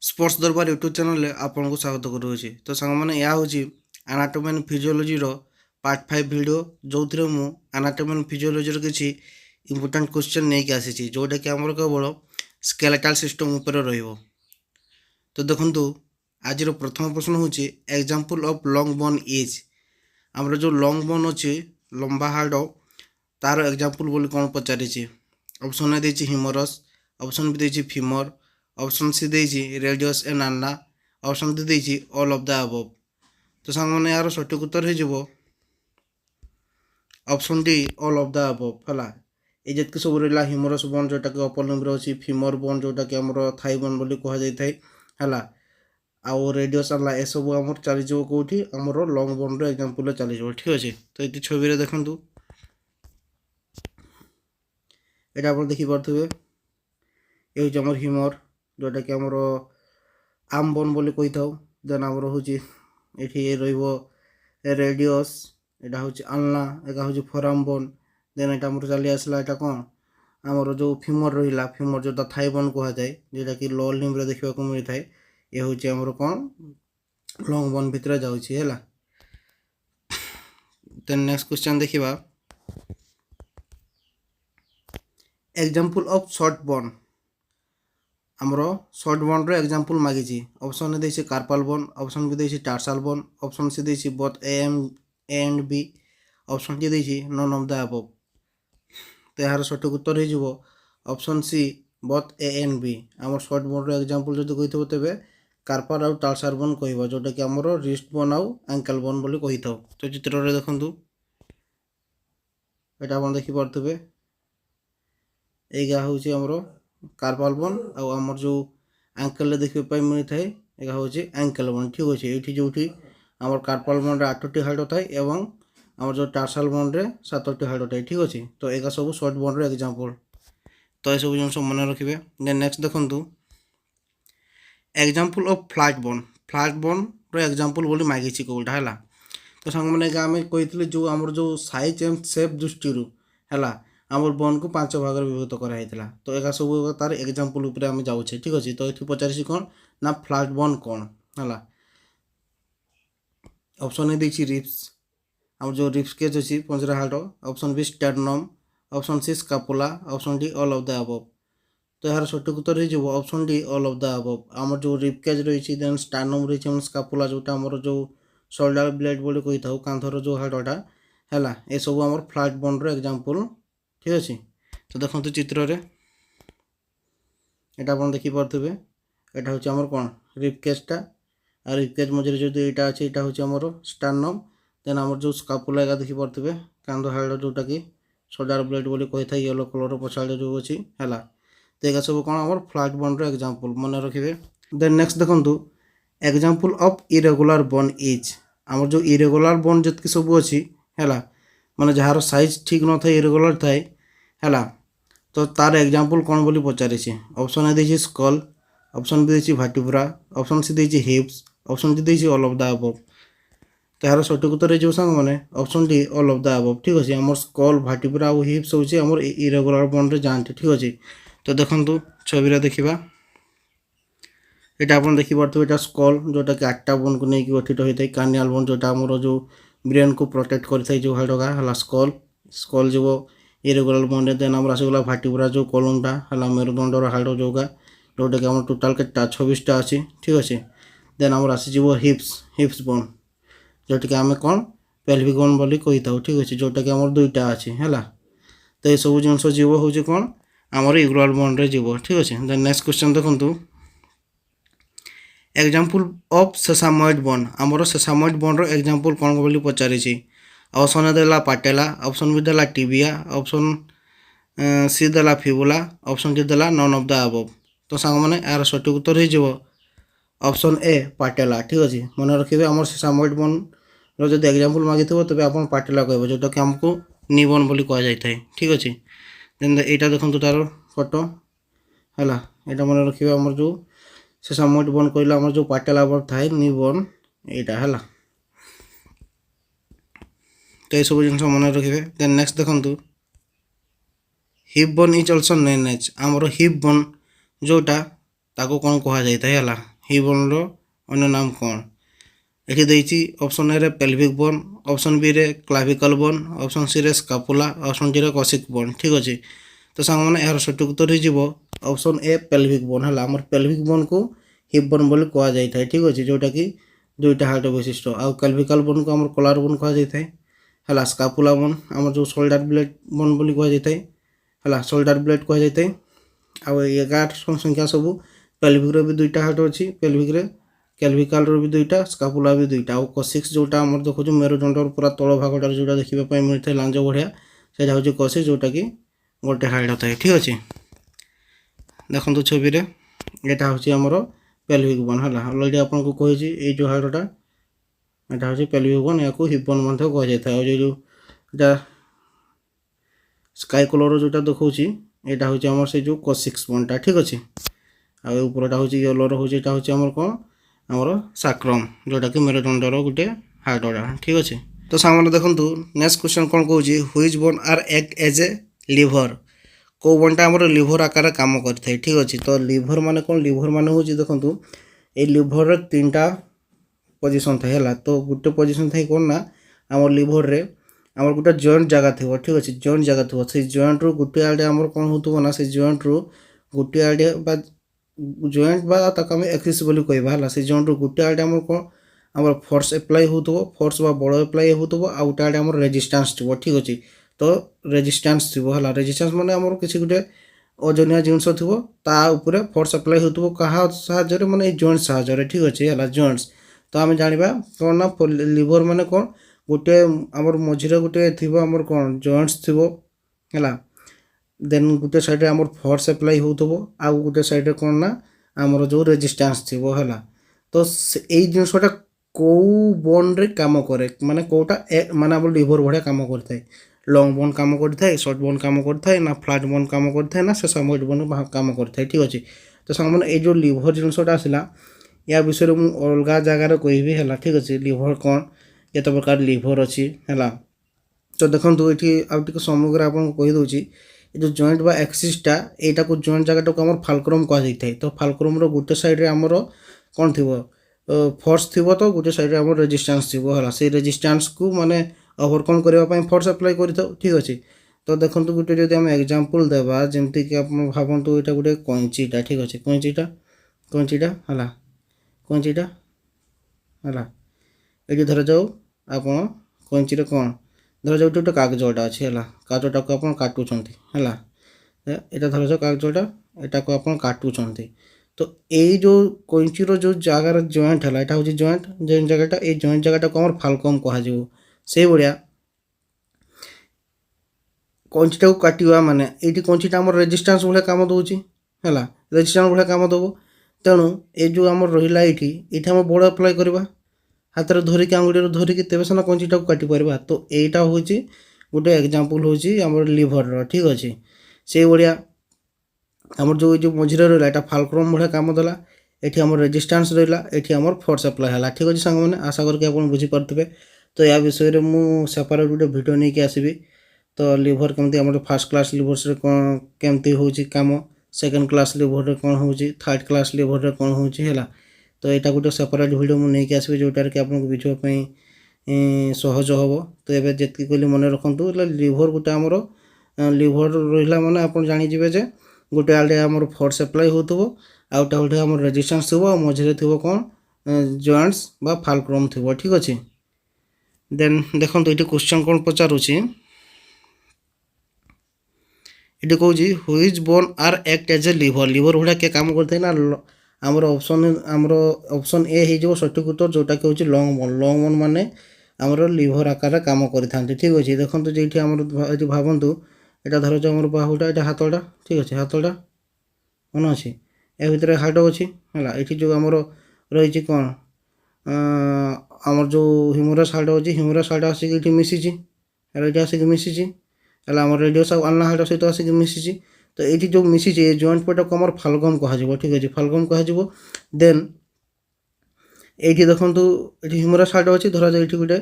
Sports दरबार YouTube channel आपन को स्वागत करुँचे। तो सांग मैंने यह हूँ anatomy and physiology part 5 video जो थी मु एनाटॉमी एंड फिजियोलॉजी किसी इंपोर्टेंट क्वेश्चन नहीं आसी जोटा कि आमर केवल स्केलेटल सिस्टम उपर रहिबो। तो देखंतु आज प्रथम प्रश्न हूँ example of long bone is आमर जो लॉन्ग बोन अच्छी लंबा हाड़ तार एग्जांपल बोली कौन पचारि। ऑप्शन ए देछि ह्यूमरस, ऑप्शन बी देछि फीमर, ऑप्शन सी देछि radius and ulna, option D देछि ऑल ऑफ द अबव। तो सांग मैंने यार सठिक उत्तर हो option D all of the above है। ये जितक सब रहा ह्यूमरस बोन जोटा कि अपर लिम्ब अच्छी, फीमर बोन जोटा कि आमर थाई बोन बोली कहुए है, आउ रेडियस अन्ना ए सब आम चलीज कौटी आमर लॉन्ग बोन एग्जांपल चलीज। ठीक अच्छे। तो ये छवि देखु ये आप देखिपे ये हूँ आम ह्यूमर जोटा कि आमर आम बोन बोली कही था। देन आमर हूँ ये रेडियस, यहाँ हूँ आल्ना, यहाँ हूँ फोराम बोन। देन यहाँ आमर चली आसला यहाँ कौन आमर जो फीमर रहा, फीमर जोटा थाई बोन कहुए जोटा कि लोअर लिम्ब देखा मिलता है। ये हूँ आमर कौन लॉन्ग बोन भितर जाऊँगी है। देन नेक्स्ट क्वेश्चन देखा एग्जांपल ऑफ शॉर्ट बोन आमर शॉर्ट बोन रो एग्जांपल मागिची। ऑप्शन ए देछि कार्पल बोन, ऑप्शन बी देछि टार्सल बोन, ऑप्शन सी देछि both A and B, option D देछि नन ऑफ द अबव। तो यार सठिक उत्तर हो option C both A and B. आमर शॉर्ट बोन रो एग्जांपल जो कही तेरे कार्पल आउ टार्सल बोन कह जोटा कि आमर रिस्ट बोन आउ एंकल बोन बोली कही था। तो चित्र में देखु यहाँ आप देखिपे यहाँ हूँ आमर कार्पल बोन आमर जो एंकल देखा मिलता है यह हूँ एंकल बोन। ठीक अच्छे। ये जो आमर कार्पल बोन 8टी हाड़ थाए और आमर जो टार्सल बोन रे 7टी हाड़ थाए। ठीक अच्छे। तो यह सब शॉर्ट बोन रो एग्जांपल। तो यह सब जिन मन रखिए। देन नेक्स्ट देखु example of flat bone, flat bone रो एग्जांपल बोली मागिची कौटा है। तो सांग मैंने आम कही जो आमर जो साइज एंड शेप दृष्टि है आमर बोन को 5 भाग विभक्त कराइला। तो यह सब तार एग्जांपल उपरे आम जाऊे। ठीक अच्छे। तो ये पचारि कौन ना फ्लैट बोन कौन है। ऑप्शन ए देछि रिब्स, आम जो रिब्स केज अच्छी पंजरा हाड़, option B sternum, option C scapula, option D all of the above. तो यार सठिक उत्तर हो option D all of the above. आमर जो रिब केज रही देन स्टर्नम रही स्कापुला जोटा आमर जो शोल्डर ब्लेड बोली कही था कांधर जो हाड़टा है ये सब आमर फ्लैट बोन रो एग्जांपल। ठीक अच्छे। तो देखो चित्र रे यहाँ आप देखिपे यहाँ हूँ आमर कौन रिब केजटा और रिब केज मझे जो यहाँ अच्छे यहाँ हूँ आमर स्टर्नम। देन आमर जो स्कापुला यहाँ देखिपे कांध हाड़ जोटा कि शोल्डर ब्लेड बोली कही था येलो कलर पछाड़े जो अच्छी है। तो यह सब कौन आमर फ्लैट बोन रो एग्जांपल मन रखिए। देन नेक्स्ट देखु example of irregular bone is आमर जो इरेगुलर बोन जितकी सब अच्छी है माने जार साइज ठीक न था इरेगुलर थाए है। तो तार एग्जांपल कौन बोली पचारि। ऑप्शन ए देछि स्कल, ऑप्शन बी देछि वर्टिब्रा, ऑप्शन सी देछि हिप्स, ऑप्शन डी देछि ऑल ऑफ द अबव। तो यार सठिक उत्तर हो सांग मैंने option D all of the above. ठीक अच्छे। आमर स्कल वर्टिब्रा और हिप्स हूँ आमर इरेगुलर बोन रे जाते। ठीक अच्छे। तो देखु छवि देखा यहाँ आप देखिपे स्कल जोटा कि 8टा बोन को लेकिन गठित होता है। कार्नियल बोन जोटा आमर जो ब्रेन को प्रोटेक्ट करता है जो हाड़गा है स्कल, स्कल जो इरेगुलर बोन रे। देन आम आसगला वर्टिब्रा जो कॉलमटा है मेरुदंडर हाड़ जोगा जोटा कि आम टोटाल के 26टा अच्छी। ठीक अच्छे। देन आम आसीज हिप्स, हिप्स बोन जोटा कि आम कौन पेल्विक बोन बोली कही था। ठीक अच्छे। जोटा कि आम 2टा अच्छी है। तो ये सब जिन जीव हूँ कौन आमर इरेगुलर बोन रे जीव। ठीक अच्छे। देन नेक्स्ट क्वेश्चन देखु एग्जांपल ऑफ सेसामॉइड बोन आमर सेसामॉइड बोन रो एग्जांपल कौन बोली पचारि। ऑप्शन ए देला पाटेला, ऑप्शन बी देला टिबिया, ऑप्शन सी देला फिबुला, ऑप्शन डी देला नन ऑफ द अबव। तो सांग मैंने यार सठिक उत्तर हो ऑप्शन ए पाटेला। ठीक अच्छे। मन रखिए आमर सेसामॉइड बोन रो जब एग्जांपल मागी तेज आप पाटेला कह जोटा कि आमको नी बोन बोली कह जाए। ठीक अच्छे। देन यहाँ देखो तार फोटो है यहाँ मन रखिए आमर जो सेसामॉइड बोन कहला आमर जो पाटेला बोन थाए नी बोन यहाँ है। तो ये सब जिन मन रखिए। देन नेक्स्ट देखु hip bone is also known as आमर हिप बोन जोटा ताको कौन कह जाता है হি ବୋନ୍ର ଅନ୍ୟ ନାମ କ'ଣ? ଏଠି ଦେଇଛି ଅପସନ୍ ଏରେ ପେଲଭିକ୍ ବୋନ୍, ଅପସନ୍ ବିରେ କ୍ଲାଭିକଲ୍ ବୋନ୍, ଅପସନ୍ ସିରେ ସ୍କାପୁଲା, ଅପସନ୍ ଡିରେ କସିକ୍ ବୋନ୍। ଠିକ୍ ଅଛି। ତ ସାଙ୍ଗମାନେ ଏହାର ସଠିକ୍ ଉତ୍ତର ହେଇଯିବ ଅପସନ୍ ଏ ପେଲଭିକ୍ ବୋନ୍ ହେଲା। ଆମର ପେଲଭିକ୍ ବୋନ୍କୁ ହିପ୍ ବୋନ୍ ବୋଲି କୁହାଯାଇଥାଏ। ଠିକ୍ ଅଛି, ଯେଉଁଟାକି ଦୁଇଟା ହାଡ଼ ବିଶିଷ୍ଟ। ଆଉ କ୍ଲାଭିକଲ୍ ବୋନ୍କୁ ଆମର କଲାର୍ ବୋନ୍ କୁହାଯାଇଥାଏ ହେଲା। ସ୍କାପୁଲା ବୋନ୍ ଆମର ଯେଉଁ ସୋଲ୍ଡର ବ୍ଲେଡ୍ ବୋନ୍ ବୋଲି କୁହାଯାଇଥାଏ ହେଲା, ସୋଲ୍ଡର ବ୍ଲେଡ୍ କୁହାଯାଇଥାଏ। ଆଉ 11 ସଂଖ୍ୟା ସବୁ ପେଲଭିକ୍ର ବି ଦୁଇଟା ହାଡ଼ ଅଛି, ପେଲଭିକ୍ରେ କ୍ଲାଭିକାଲ୍ର ବି ଦୁଇଟା, ସ୍କାପୁଲା ବି ଦୁଇଟା। ଆଉ କସିକ୍ସ ଯେଉଁଟା ଆମର ଦେଖୁଛୁ ମେରୁଦଣ୍ଡର ପୁରା ତଳ ଭାଗଟାରେ ଯେଉଁଟା ଦେଖିବା ପାଇଁ ମିଳିଥାଏ ଲାଞ୍ଜ ବଢ଼ିଆ, ସେଇଟା ହେଉଛି କସିକ୍ସ, ଯେଉଁଟାକି ଗୋଟେ ହାଡ଼ ଥାଏ। ଠିକ୍ ଅଛି, ଦେଖନ୍ତୁ ଛବିରେ ଏଇଟା ହେଉଛି ଆମର ପେଲଭିକ୍ ବୋନ୍ ହେଲା। ଅଲରେଡ଼ି ଆପଣଙ୍କୁ କହିଛି ଏଇ ଯେଉଁ ହାଡ଼ଟା ଏଇଟା ହେଉଛି ପେଲଭିକ୍ ବୋନ୍, ଏହାକୁ ହିପ୍ ବୋନ୍ ମଧ୍ୟ କୁହାଯାଇଥାଏ। ଆଉ ଯେଉଁଟା ସ୍କାଇ କଲର୍ର ଯେଉଁଟା ଦେଖାଉଛି ଏଇଟା ହେଉଛି ଆମର ସେଇ ଯେଉଁ କସିକ୍ସ ବୋନ୍ଟା। ଠିକ୍ ଅଛି। ଆଉ ଉପରଟା ହେଉଛି ୟେଲୋର ହେଉଛି ଏଇଟା ହେଉଛି ଆମର କ'ଣ, ଆମର ସାକ୍ରମ୍, ଯେଉଁଟାକି ମେରୁଦଣ୍ଡର ଗୋଟେ ହାଡ଼ଟା। ଠିକ୍ ଅଛି। ତ ସାଙ୍ଗମାନେ ଦେଖନ୍ତୁ ନେକ୍ସଟ କ୍ୱେଶ୍ଚନ୍ କ'ଣ କହୁଛି, which von R act age A liver. କେଉଁ ବୋନ୍ଟା ଆମର ଲିଭର ଆକାରରେ କାମ କରିଥାଏ। ଠିକ୍ ଅଛି। ତ ଲିଭର ମାନେ କ'ଣ, ଲିଭର ମାନେ ହେଉଛି ଦେଖନ୍ତୁ ଏଇ ଲିଭରର 3ଟା ପୋଜିସନ୍ ଥାଏ ହେଲା। ତ ଗୋଟେ ପୋଜିସନ୍ ଥାଏ କ'ଣ ନା, ଆମର ଲିଭରରେ ଆମର ଗୋଟେ ଜଏଣ୍ଟ ଜାଗା ଥିବ। ଠିକ୍ ଅଛି, ଜଏଣ୍ଟ ଜାଗା ଥିବ। ସେଇ ଜଏଣ୍ଟରୁ ଗୋଟିଏ ଆଡ଼େ ଆମର କ'ଣ ହେଉଥିବ ନା, ସେଇ ଜଏଣ୍ଟରୁ ଗୋଟିଏ ଆଡ଼େ ବା ଜଏଣ୍ଟ ବା ତାକୁ ଆମେ ଏକ୍ସିସ୍ ବୋଲି କହିବା ହେଲା। ସେଇ ଜଏଣ୍ଟରୁ ଗୋଟିଏ ଆଡ଼େ ଆମର କ'ଣ, ଆମର ଫୋର୍ସ ଆପ୍ଲାଏ ହେଉଥିବ, ଫୋର୍ସ ବା ବଳ ଆପ୍ଲାଏ ହେଉଥିବ, ଆଉ ଗୋଟେ ଆଡ଼େ ଆମର ରେଜିଷ୍ଟାନ୍ସ ଥିବ। ଠିକ୍ ଅଛି। ତ ରେଜିଷ୍ଟାନ୍ସ ଥିବ ହେଲା। ରେଜିଷ୍ଟାନ୍ସ ମାନେ ଆମର କିଛି ଗୋଟେ ଓଜନିଆ ଜିନିଷ ଥିବ, ତା ଉପରେ ଫୋର୍ସ ଆପ୍ଲାଏ ହେଉଥିବ କାହା ସାହାଯ୍ୟରେ, ମାନେ ଏଇ ଜଏଣ୍ଟ ସାହାଯ୍ୟରେ। ଠିକ୍ ଅଛି ହେଲା, ଜଏଣ୍ଟସ୍। ତ ଆମେ ଜାଣିବା କ'ଣ ନା ଲିଭର ମାନେ କ'ଣ, ଗୋଟେ ଆମର ମଝିରେ ଗୋଟେ ଥିବ ଆମର କ'ଣ ଜଏଣ୍ଟସ୍ ଥିବ ହେଲା। ଦେନ୍ ଗୋଟେ ସାଇଡ଼୍ରେ ଆମର ଫୋର୍ସ ଆପ୍ଲାଏ ହେଉଥିବ, ଆଉ ଗୋଟେ ସାଇଡ଼୍ରେ କ'ଣ ନା ଆମର ଯେଉଁ ରେଜିଷ୍ଟାନ୍ସ ଥିବ ହେଲା। ତ ଏଇ ଜିନିଷଟା କେଉଁ ବୋନ୍ରେ କାମ କରେ, ମାନେ କେଉଁଟା ମାନେ ଆମର ଲିଭର ଭଳିଆ କାମ କରିଥାଏ। ଲଙ୍ଗ୍ ବୋନ୍ କାମ କରିଥାଏ, ସର୍ଟ ବୋନ୍ କାମ କରିଥାଏ, ନା ଫ୍ଲାଟ୍ ବୋନ୍ କାମ କରିଥାଏ, ନା ସେସାମଏଡ୍ ବୋନ୍ କାମ କରିଥାଏ। ଠିକ୍ ଅଛି। ତ ସାଙ୍ଗମାନେ ଏଇ ଯେଉଁ ଲିଭର ଜିନିଷଟା ଆସିଲା, ୟା ବିଷୟରେ ମୁଁ ଅଲଗା ଜାଗାରେ କହିବି ହେଲା। ଠିକ୍ ଅଛି। ଲିଭର କ'ଣ, କେତେ ପ୍ରକାର ଲିଭର ଅଛି ହେଲା। ତ ଦେଖନ୍ତୁ ଏଠି ଆଉ ଟିକେ ସମଗ୍ର ଆପଣଙ୍କୁ କହିଦେଉଛି, ଏ ଯେଉଁ ଜଏଣ୍ଟ ବା ଆକ୍ସିସ୍ଟା, ଏଇଟାକୁ ଜଏଣ୍ଟ ଜାଗାଟାକୁ ଆମର ଫାଲକ୍ରମ୍ କୁହାଯାଇଥାଏ। ତ ଫାଲକ୍ରମ୍ର ଗୋଟେ ସାଇଡ଼୍ରେ ଆମର କ'ଣ ଥିବ, ଫୋର୍ସ ଥିବ, ତ ଗୋଟେ ସାଇଡ଼୍ରେ ଆମର ରେଜିଷ୍ଟାନ୍ସ ଥିବ ହେଲା। ସେଇ ରେଜିଷ୍ଟାନ୍ସକୁ ମାନେ ଓଭରକମ୍ କରିବା ପାଇଁ ଫୋର୍ସ ଆପ୍ଲାଏ କରିଥାଉ। ଠିକ୍ ଅଛି। ତ ଦେଖନ୍ତୁ ଗୋଟେ ଯଦି ଆମେ ଏକ୍ଜାମ୍ପଲ୍ ଦେବା, ଯେମିତିକି ଆପଣ ଭାବନ୍ତୁ ଏଇଟା ଗୋଟେ କଇଁଚିଟା। ଠିକ୍ ଅଛି, କଇଁଚିଟା ହେଲା, କଇଁଚିଟା ହେଲା। ଏଠି ଧରାଯାଉ ଆପଣ କଇଁଚିରେ କ'ଣ, ଧରାଯାଉ ଏଠି ଗୋଟେ କାଗଜଟା ଅଛି ହେଲା, କାଗଜଟାକୁ ଆପଣ କାଟୁଛନ୍ତି ହେଲା। ଏଇଟା ଧରାଯାଉ କାଗଜଟା, ଏଟାକୁ ଆପଣ କାଟୁଛନ୍ତି। ତ ଏଇ ଯେଉଁ କଇଁଚିର ଯେଉଁ ଜାଗାର ଜଏଣ୍ଟ ହେଲା, ଏଇଟା ହେଉଛି ଜଏଣ୍ଟ ଜାଗାଟା, ଏଇ ଜଏଣ୍ଟ ଜାଗାଟାକୁ ଆମର ଫାଲକମ୍ କୁହାଯିବ। ସେଇଭଳିଆ କଇଁଚିଟାକୁ କାଟିବା ମାନେ ଏଇଠି କଇଁଚିଟା ଆମର ରେଜିଷ୍ଟାନ୍ସ ଭଳିଆ କାମ ଦେଉଛି ହେଲା, ରେଜିଷ୍ଟାନ୍ସ ଭଳିଆ କାମ ଦେବ। ତେଣୁ ଏ ଯେଉଁ ଆମର ରହିଲା ଏଇଠି ଆମେ ବଳ ଆପ୍ଲାଏ କରିବା, ହାତରେ ଧରିକି ଆଙ୍ଗୁଠିରେ ଧରିକି, ତେବେ ସିନା କଇଁଚିଟାକୁ କାଟିପାରିବା। ତ ଏଇଟା ହେଉଛି ଗୋଟେ ଏକ୍ଜାମ୍ପଲ୍ ହେଉଛି ଆମର ଲିଭରର। ଠିକ୍ ଅଛି। ସେଇଭଳିଆ ଆମର ଯେଉଁ ମଝିରେ ରହିଲା, ଏଇଟା ଫାଲକ୍ରମ୍ ଭଳିଆ କାମ ଦେଲା, ଏଠି ଆମର ରେଜିଷ୍ଟାନ୍ସ ରହିଲା, ଏଠି ଆମର ଫୋର୍ସ ଆପ୍ଲାଏ ହେଲା। ଠିକ୍ ଅଛି ସାଙ୍ଗମାନେ, ଆଶା କରିକି ଆପଣ ବୁଝିପାରୁଥିବେ। ତ ୟା ବିଷୟରେ ମୁଁ ସେପାରେଟ୍ ଗୋଟେ ଭିଡ଼ିଓ ନେଇକି ଆସିବି। ତ ଲିଭର କେମିତି ଆମର ଫାର୍ଷ୍ଟ କ୍ଲାସ୍ ଲିଭର୍ସରେ କ'ଣ କେମିତି ହେଉଛି କାମ, ସେକେଣ୍ଡ କ୍ଲାସ୍ ଲିଭରରେ କ'ଣ ହେଉଛି, ଥାର୍ଡ଼ କ୍ଲାସ୍ ଲିଭରରେ କ'ଣ ହେଉଛି ହେଲା। ତ ଏଇଟା ଗୋଟେ ସେପାରେଟ୍ ଭିଡ଼ିଓ ମୁଁ ନେଇକି ଆସିବି, ଯେଉଁଟାରେ କି ଆପଣଙ୍କୁ ବୁଝିବା ପାଇଁ ସହଜ ହେବ। ତ ଏବେ ଯେତିକି କହିଲି ମନେ ରଖନ୍ତୁ, ହେଲେ ଲିଭର ଗୋଟେ ଆମର ଲିଭର ରହିଲା ମାନେ ଆପଣ ଜାଣିଯିବେ ଯେ ଗୋଟେ ଆଡ଼େ ଆମର ଫୋର୍ସ ଆପ୍ଲାଏ ହେଉଥିବ, ଆଉ ଗୋଟେ ଆମର ରେଜିଷ୍ଟାନ୍ସ ଥିବ, ଆଉ ମଝିରେ ଥିବ କ'ଣ ଜଏଣ୍ଟସ୍ ବା ଫାଲକ୍ରମ୍ ଥିବ। ଠିକ୍ ଅଛି। ଦେନ୍ ଦେଖନ୍ତୁ ଏଠି କ୍ୱେଶ୍ଚନ୍ କ'ଣ ପଚାରୁଛି, ଏଠି କହୁଛି which von R act age A liver. Liver ଭଳିଆ କିଏ କାମ କରିଥାଏ ନା, ଆମର ଅପସନ୍ ଏ ହେଇଯିବ ସଠିକ୍ ଉତ୍ତର, ଯେଉଁଟାକି ହେଉଛି ଲଙ୍ଗ୍ ବୋନ୍। ଲଙ୍ଗ୍ ବୋନ୍ ମାନେ ଆମର ଲିଭର ଆକାରରେ କାମ କରିଥାନ୍ତି। ଠିକ୍ ଅଛି। ଦେଖନ୍ତୁ ଯେଇଠି ଆମର ଏଠି ଭାବନ୍ତୁ, ଏଇଟା ଧରାଯାଉ ଆମର ବାହୁଟା, ଏଇଟା ହାତଟା। ଠିକ୍ ଅଛି, ହାତଟା ମନେ ଅଛି, ଏ ଭିତରେ ହାଡ଼ ଅଛି ହେଲା। ଏଠି ଯେଉଁ ଆମର ରହିଛି କ'ଣ, ଆମର ଯେଉଁ ହ୍ୟୁମରସ୍ ହାଡ଼ ଅଛି, ହ୍ୟୁମରସ୍ ହାଡ଼ ଆସିକି ଏଠି ମିଶିଛି ହେଲା, ଏଠି ଆସିକି ମିଶିଛି ହେଲା। ଆମର ରେଡ଼ିୟସ୍ ଆଉ ଆଲ୍ନା ହାଡ଼ ସହିତ ଆସିକି ମିଶିଛି। ତ ଏଇଠି ଯେଉଁ ମିଶିଛି ଏ ଜଏଣ୍ଟ ପଟାକୁ ଆମର ଫାଲଗମ୍ କୁହାଯିବ। ଠିକ୍ ଅଛି, ଫାଲଗମ୍ କୁହାଯିବ। ଦେନ୍ এইটি দেখন্তু এটি হ্ୟୁମରସ୍ ହାର୍ଟ ଅଛି, ଧରାଯାଉ ଏଠି ଗୋଟେ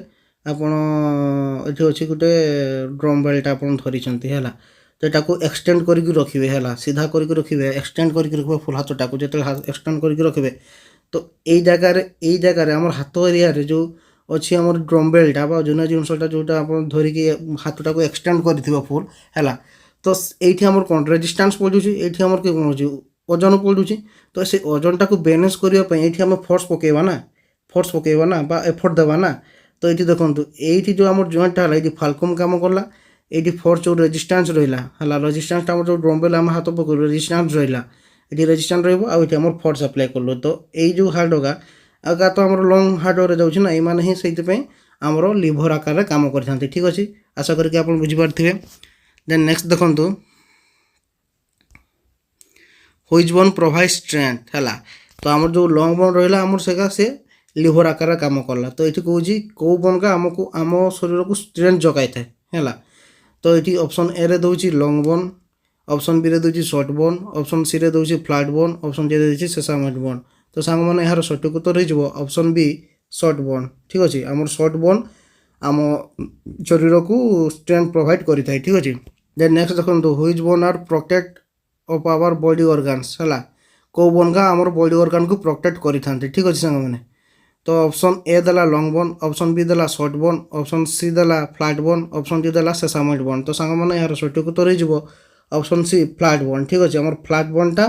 ଆପଣ ଏଠି ଅଛି ଗୋଟେ ଡ୍ରମ୍ ବେଲ୍ଟ ଆପଣ ଧରିଛନ୍ତି ହେଲା। ତ ଏଟାକୁ ଏକ୍ସଟେଣ୍ଡ କରିକି ରଖିବେ ହେଲା, ସିଧା କରିକି ରଖିବେ, ଏକ୍ସଟେଣ୍ଡ କରିକି ରଖିବେ ଫୁଲ୍ ହାତଟାକୁ। ଯେତେବେଳେ ଏକ୍ସଟେଣ୍ଡ କରିକି ରଖିବେ তো এই জায়গাରେ ଆମର ହାତ ଏରିଆରେ ଯେଉଁ ଅଛି ଆମର ଡ୍ରମ୍ବେଲଟା ବା ଓଜନିଆ ଜିନିଷଟା ଯେଉଁଟା ଆପଣ ଧରିକି ହାତଟାକୁ ଏକ୍ସଟେଣ୍ଡ କରିଥିବ ଫୁଲ୍ ହେଲା। ତ ଏଇଠି ଆମର କ'ଣ ରେଜିଷ୍ଟାନ୍ସ ପଡ଼ୁଛି, ଏଇଠି ଆମର କି କ'ଣ ହେଉଛି ଓଜନ ପଡ଼ୁଛି। ତ ସେ ଓଜନଟାକୁ ବାଲାନ୍ସ କରିବା ପାଇଁ ଏଇଠି ଆମେ ଫୋର୍ସ ପକାଇବା ନା ବା ଏଫର୍ଟ ଦେବା ନା। ତ ଏଇଠି ଦେଖନ୍ତୁ ଏଇଠି ଯେଉଁ ଆମର ଜଏଣ୍ଟଟା ହେଲା ଏଇଠି ଫାଲକମ୍ କାମ କଲା, ଏଇଠି ଫୋର୍ସ ଯେଉଁ ରେଜିଷ୍ଟାନ୍ସ ରହିଲା ହେଲା, ରେଜିଷ୍ଟାନ୍ସଟା ଆମର ଯେଉଁ ଡ୍ରମ୍ବେଲ ଆମେ ହାତ ପକାଇଲୁ ରେଜିଷ୍ଟାନ୍ସ ରହିଲା, ଏଠି ରେଜିଷ୍ଟାନ୍ସ ରହିବ ଆଉ ଏଠି ଆମର ଫୋର୍ସ ଆପ୍ଲାଏ କଲୁ। ତ ଏଇ ଯେଉଁ ହାର୍ଡ଼ ଆଗା ତ ଆମର ଲଙ୍ଗ୍ ହାର୍ଡ଼ରେ ଯାଉଛି ନା, ଏମାନେ ହିଁ ସେଇଥିପାଇଁ ଆମର ଲିଭର ଆକାରରେ କାମ କରିଥାନ୍ତି। ଠିକ୍ ଅଛି, ଆଶା କରିକି ଆପଣ ବୁଝିପାରିଥିବେ। ଦେନ୍ ନେକ୍ସଟ ଦେଖନ୍ତୁ ହୁଇଚ୍ ବୋନ୍ ପ୍ରୋଭାଇଡ୍ ଷ୍ଟ୍ରେନ୍ଥ ହେଲା। ତ ଆମର ଯେଉଁ ଲଙ୍ଗ୍ ବୋନ୍ ରହିଲା ଆମର ସେଟା ସେ ଲିଭର ଆକାରରେ କାମ କଲା। ତ ଏଠି କହୁଛି କେଉଁ ବୋନ୍ଟା ଆମକୁ ଆମ ଶରୀରକୁ ଷ୍ଟ୍ରେନ୍ଥ ଯୋଗାଇଥାଏ ହେଲା। ତ ଏଠି ଅପସନ୍ ଏରେ ଦେଉଛି ଲଙ୍ଗ୍ ବୋନ୍, ଅପସନ୍ ବିରେ ଦେଉଛି ସର୍ଟ ବୋନ୍, ଅପସନ୍ ସିରେ ଦେଉଛି ଫ୍ଲାଟ୍ ବୋନ୍, ଅପସନ୍ ଡିରେ ଦେଉଛି ସେସାମାଇଟ୍ ବୋନ୍। ତ ସାଙ୍ଗମାନେ ଏହାର ସଠିକ୍ ଉତ୍ତର ହେଇଯିବ ଅପସନ୍ ବି ସର୍ଟ ବୋନ୍। ଠିକ୍ ଅଛି, ଆମର ସର୍ଟ ବୋନ୍ ଆମ ଶରୀରକୁ ଷ୍ଟ୍ରେନ୍ଥ ପ୍ରୋଭାଇଡ୍ କରିଥାଏ। ଠିକ୍ ଅଛି। ଦେନ୍ ନେକ୍ସଟ ଦେଖନ୍ତୁ which von R protect of hour body organs ହେଲା। କେଉଁ ବୋନ୍ଟା ଆମର ବଡି ଅର୍ଗାନକୁ ପ୍ରୋଟେକ୍ଟ କରିଥାନ୍ତି। ଠିକ୍ ଅଛି ସାଙ୍ଗମାନେ। ତ ଅପସନ୍ ଏ ଦେଲା ଲଙ୍ଗ୍ ବୋନ୍, ଅପସନ୍ ବି ଦେଲା ସର୍ଟ ବୋନ୍, ଅପସନ୍ ସି ଦେଲା ଫ୍ଲାଟ୍ ବୋନ୍, ଅପସନ୍ ଡି ଦେଲା ସେସାମାଇଟ୍ ବୋନ୍। ତ ସାଙ୍ଗମାନେ ଏହାର ସଠିକ୍ ଉତ୍ତର ହେଇଯିବ ଅପସନ୍ ସି ଫ୍ଲାଟ୍ ବୋନ୍। ଠିକ୍ ଅଛି, ଆମର ଫ୍ଲାଟ୍ ବୋନ୍ଟା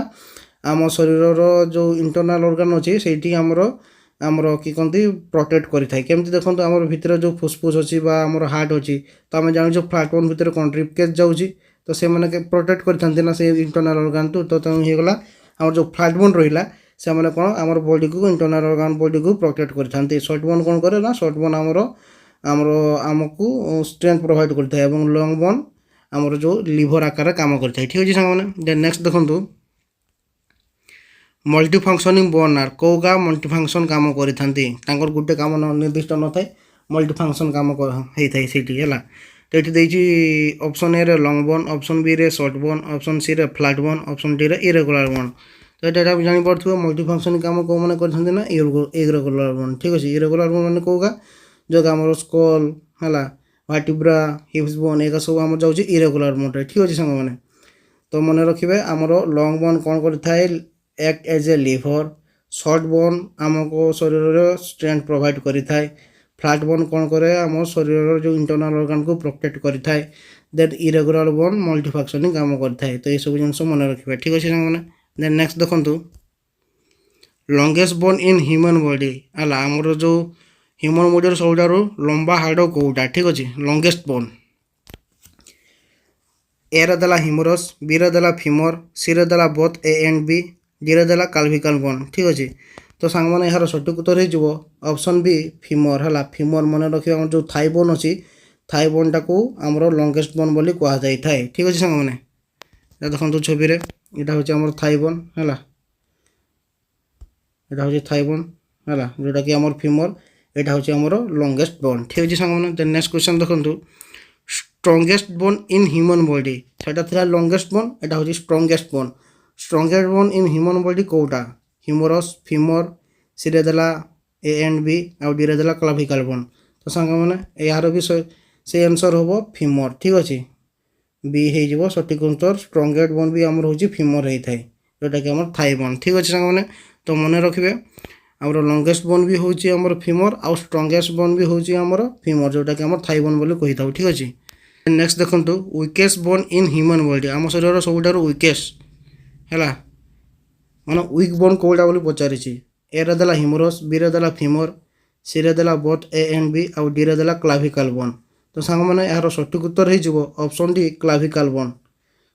ଆମ ଶରୀରର ଯେଉଁ ଇଣ୍ଟରନାଲ୍ ଅର୍ଗାନ୍ ଅଛି ସେଇଠି ଆମର କି କହନ୍ତି ପ୍ରୋଟେକ୍ଟ କରିଥାଏ। କେମିତି ଦେଖନ୍ତୁ ଆମର ଭିତରେ ଯେଉଁ ଫୁସଫୁସ୍ ଅଛି ବା ଆମର ହାର୍ଟ ଅଛି, ତ ଆମେ ଜାଣିଛୁ ଫ୍ଲାଟ୍ ବୋନ୍ ଭିତରେ କ'ଣ ରିବ୍ କେଜ୍ ଯାଉଛି, ତ ସେମାନେ ପ୍ରୋଟେକ୍ଟ କରିଥାନ୍ତି ନା ସେ ଇଣ୍ଟରନାଲ୍ ଅର୍ଗାନ୍ଠୁ। ତ ତେଣୁ ହେଇଗଲା ଆମର ଯେଉଁ ଫ୍ଲାଟ୍ ବୋନ୍ ରହିଲା ସେମାନେ କ'ଣ ଆମର ବଡ଼ିକୁ ଇଣ୍ଟରନାଲ୍ ଅର୍ଗାନ୍ ବଡ଼ିକୁ ପ୍ରୋଟେକ୍ଟ କରିଥାନ୍ତି। ସର୍ଟ ବୋନ୍ କ'ଣ କରେ ନା ସର୍ଟ ବୋନ୍ ଆମକୁ ଷ୍ଟ୍ରେନ୍ଥ ପ୍ରୋଭାଇଡ଼ କରିଥାଏ ଏବଂ ଲଙ୍ଗ୍ ବୋନ୍ ଆମର ଯେଉଁ ଲିଭର ଆକାରରେ କାମ କରିଥାଏ। ଠିକ୍ ଅଛି ସାଙ୍ଗମାନେ। ଦେନ୍ ନେକ୍ସଟ ଦେଖନ୍ତୁ ମଲ୍ଟି ଫଙ୍କସନିଂ ବୋନ୍ ଆର୍ କେଉଁ ମଲ୍ଟି ଫଙ୍କସନ୍ କାମ କରିଥାନ୍ତି, ତାଙ୍କର ଗୋଟେ କାମ ନିର୍ଦ୍ଦିଷ୍ଟ ନଥାଏ, ମଲ୍ଟି ଫଙ୍କସନ୍ କାମ ହେଇଥାଏ ସେଇଠି ହେଲା। ତ ଏଠି ଦେଇଛି ଅପସନ୍ ଏରେ ଲଙ୍ଗ୍ ବୋନ୍, ଅପସନ୍ ବିରେ ସର୍ଟ ବୋନ୍, ଅପସନ୍ ସିରେ ଫ୍ଲାଟ୍ ବୋନ୍, ଅପସନ୍ ଡିରେ ଇରେଗୁଲାର ବୋନ୍। ତ ଏଇଟା ଜାଣିପାରୁଥିବ ମଲ୍ଟି ଫଙ୍କସନ୍ କାମ କେଉଁମାନେ କରିଥାନ୍ତି ନା ଇରେଗୁଲାର ବୋନ୍। ଠିକ୍ ଅଛି, ଇରେଗୁଲାର ବୋନ୍ ମାନେ କେଉଁ ଯେଉଁଟା ଆମର ସ୍କଲ୍ ହେଲା, ଭାର୍ଟିବ୍ରା, ହିପ୍ସ ବୋନ୍ ଏଗୁଡ଼ା ସବୁ ଆମର ଯାଉଛି ଇରେଗୁଲାର ବୋନ୍ରେ। ଠିକ୍ ଅଛି ସାଙ୍ଗମାନେ। ତ ମନେ ରଖିବେ ଆମର ଲଙ୍ଗ୍ ବୋନ୍ କ'ଣ କରିଥାଏ act as a liver, short bone ଆମକୁ ଶରୀରର ଷ୍ଟ୍ରେନ୍ଥ ପ୍ରୋଭାଇଡ଼ କରିଥାଏ, ଫ୍ଲାଟ୍ ବୋନ୍ କ'ଣ କରେ ଆମ ଶରୀରର ଯେଉଁ ଇଣ୍ଟରନାଲ୍ ଅର୍ଗାନ୍କୁ ପ୍ରୋଟେକ୍ଟ କରିଥାଏ, ଦେନ୍ ଇରେଗୁଲାର ବୋନ୍ ମଲ୍ଟି ଫଙ୍କସନିଂ କାମ କରିଥାଏ। ତ ଏସବୁ ଜିନିଷ ମନେ ରଖିବେ। ଠିକ୍ ଅଛି ସାଙ୍ଗମାନେ। ଦେନ୍ ନେକ୍ସଟ ଦେଖନ୍ତୁ longest von in human body ହେଲା, ଆମର ଯେଉଁ ହ୍ୟୁମାନ୍ ବଡିର ସବୁଠାରୁ ଲମ୍ବା ହାଡ଼ କେଉଁଟା। ଠିକ୍ ଅଛି, ଲଙ୍ଗେଷ୍ଟ ବୋନ୍ ଏରେ ଦେଲା ହ୍ୟୁମରସ୍, ବିରେ ଦେଲା ଫିମର, ସିରେ ଦେଲା ବୋଥ୍ ଏ ଆଣ୍ଡ ବି, ଡିରେ ଦେଲା କ୍ଲାଭିକଲ୍ ବୋନ୍। ଠିକ୍ ଅଛି, ତ ସାଙ୍ଗମାନେ ଏହାର ସଠିକ୍ ଉତ୍ତର ହେଇଯିବ ଅପସନ୍ ବି ଫିମର ହେଲା। ଫିମର ମନେ ରଖିବା ଆମର ଯେଉଁ ଥାଇ ବୋନ୍ ଅଛି, ଥାଇ ବୋନ୍ଟାକୁ ଆମର ଲଙ୍ଗେଷ୍ଟ ବୋନ୍ ବୋଲି କୁହାଯାଇଥାଏ। ଠିକ୍ ଅଛି ସାଙ୍ଗମାନେ। এটা ଦେଖନ୍ତୁ ଛବିରେ ଏଇଟା ହେଉଛି ଆମର ଥାଇ ବୋନ୍ ହେଲା, ଏଇଟା ହେଉଛି ଥାଇ ବୋନ୍ ହେଲା, ଯେଉଁଟାକି ଆମର ଫିମର, ଏଇଟା ହେଉଛି ଆମର ଲଙ୍ଗେଷ୍ଟ ବୋନ୍। ଠିକ୍ ଅଛି ସାଙ୍ଗମାନେ। ଦେନ୍ ନେକ୍ସଟ କ୍ୱେଶ୍ଚନ୍ ଦେଖନ୍ତୁ strongest von in human body, ସେଇଟା ଥିଲା ଲଙ୍ଗେଷ୍ଟ ବୋନ୍, ଏଇଟା ହେଉଛି strongest von. Strongest von in human body କେଉଁଟା, ହ୍ୟୁମରସ୍, ଫିମର, ସିରେ ଦେଲା ଏ ଆଣ୍ଡ ବି ଆଉ ଡିରେ ଦେଲା କ୍ଲାଭିକାଲ୍ ବୋନ୍। ତ ସାଙ୍ଗମାନେ ଏହାର ବି ସେ ଆନ୍ସର୍ ହେବ ଫିମର। ଠିକ୍ ଅଛି, ବି ହେଇଯିବ ସଠିକ୍ ଉତ୍ତର। ଷ୍ଟ୍ରଙ୍ଗେଷ୍ଟ ବୋନ୍ ବି ଆମର ହେଉଛି ଫିମର ହେଇଥାଏ, ଯେଉଁଟାକି ଆମର ଥାଇ ବୋନ୍। ଠିକ୍ ଅଛି ସାଙ୍ଗମାନେ। ତ ମନେ ରଖିବେ ଆମର ଲଙ୍ଗେଷ୍ଟ ବୋନ୍ ବି ହେଉଛି ଆମର ଫିମର ଆଉ ଷ୍ଟ୍ରଙ୍ଗେଷ୍ଟ ବୋନ୍ ବି ହେଉଛି ଆମର ଫିମର, ଯେଉଁଟାକି ଆମର ଥାଇ ବୋନ୍ ବୋଲି କହିଥାଉ। ଠିକ୍ ଅଛି। ନେକ୍ସଟ ଦେଖନ୍ତୁ ୱିକେଷ୍ଟ ବୋନ୍ ଇନ୍ ହ୍ୟୁମାନ୍ ବଡି, ଆମ ଶରୀରର ସବୁଠାରୁ ୱିକେଷ୍ଟ ହେଲା, ମାନେ ୱିକ୍ ବୋନ୍ କେଉଁଟା ବୋଲି ପଚାରିଛି। ଏରେ ଦେଲା ହ୍ୟୁମରସ୍, ବିରେ ଦେଲା ଫିମର, ସିରେ ଦେଲା ବୋଥ୍ ଏ ଆଣ୍ଡ ବି ଆଉ ଡିରେ ଦେଲା କ୍ଲାଭିକାଲ୍ ବୋନ୍। ତ ସାଙ୍ଗମାନେ ଏହାର ସଠିକ୍ ଉତ୍ତର ହେଇଯିବ ଅପସନ୍ ଡି କ୍ଲାଭିକାଲ୍ ବୋନ୍,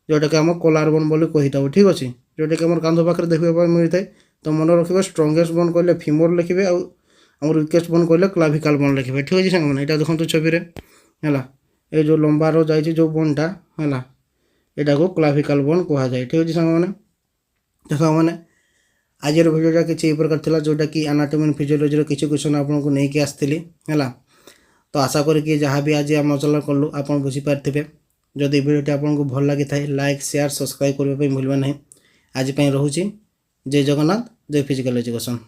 ଯେଉଁଟାକି ଆମ କୋଲାର ବୋନ୍ ବୋଲି କହିଥାଉ। ଠିକ୍ ଅଛି, ଯେଉଁଟାକି ଆମର କାନ୍ଧ ପାଖରେ ଦେଖିବା ପାଇଁ ମିଳିଥାଏ। ତ ମନେ ରଖିବେ ଷ୍ଟ୍ରଙ୍ଗେଷ୍ଟ ବୋନ୍ କହିଲେ ଫିମର ଲେଖିବେ ଆଉ ଆମର ୱିକେଷ୍ଟ ବୋନ୍ କହିଲେ କ୍ଲାଭିକାଲ୍ ବୋନ୍ ଲେଖିବେ। ଠିକ୍ ଅଛି ସାଙ୍ଗମାନେ। ଏଇଟା ଦେଖନ୍ତୁ ଛବିରେ ହେଲା, ଏ ଯେଉଁ ଲମ୍ବାର ଯାଇଛି ଯେଉଁ ବୋନ୍ଟା ହେଲା, ଏଇଟାକୁ କ୍ଲାଭିକାଲ୍ ବୋନ୍ କୁହାଯାଏ। ଠିକ୍ ଅଛି ସାଙ୍ଗମାନେ। ତ ସାଙ୍ଗମାନେ ଆଜିର ଭିଡ଼ିଓଟା କିଛି ଏହି ପ୍ରକାର ଥିଲା, ଯେଉଁଟାକି ଆନାଟୋମି ଆଣ୍ଡ ଫିଜିଓଲୋଜିର କିଛି କ୍ୱେଶ୍ଚନ୍ ଆପଣଙ୍କୁ ନେଇକି ଆସିଥିଲି ହେଲା। ତ ଆଶା କରିକି ଯାହା ବି ଆଜି ଆମେ ଆଲୋଚନା କଲୁ ଆପଣ ବୁଝିପାରିଥିବେ। ଯଦି ଭିଡ଼ିଓଟି ଆପଣଙ୍କୁ ଭଲ ଲାଗିଥାଏ ଲାଇକ୍, ସେୟାର, ସବସ୍କ୍ରାଇବ୍ କରିବା ପାଇଁ ଭୁଲିବେ ନାହିଁ। ଆଜି ପାଇଁ ରହୁଛି। ଜୟ ଜଗନ୍ନାଥ, ଜୟ ଫିଜିକାଲ୍ ଏଜୁକେସନ୍।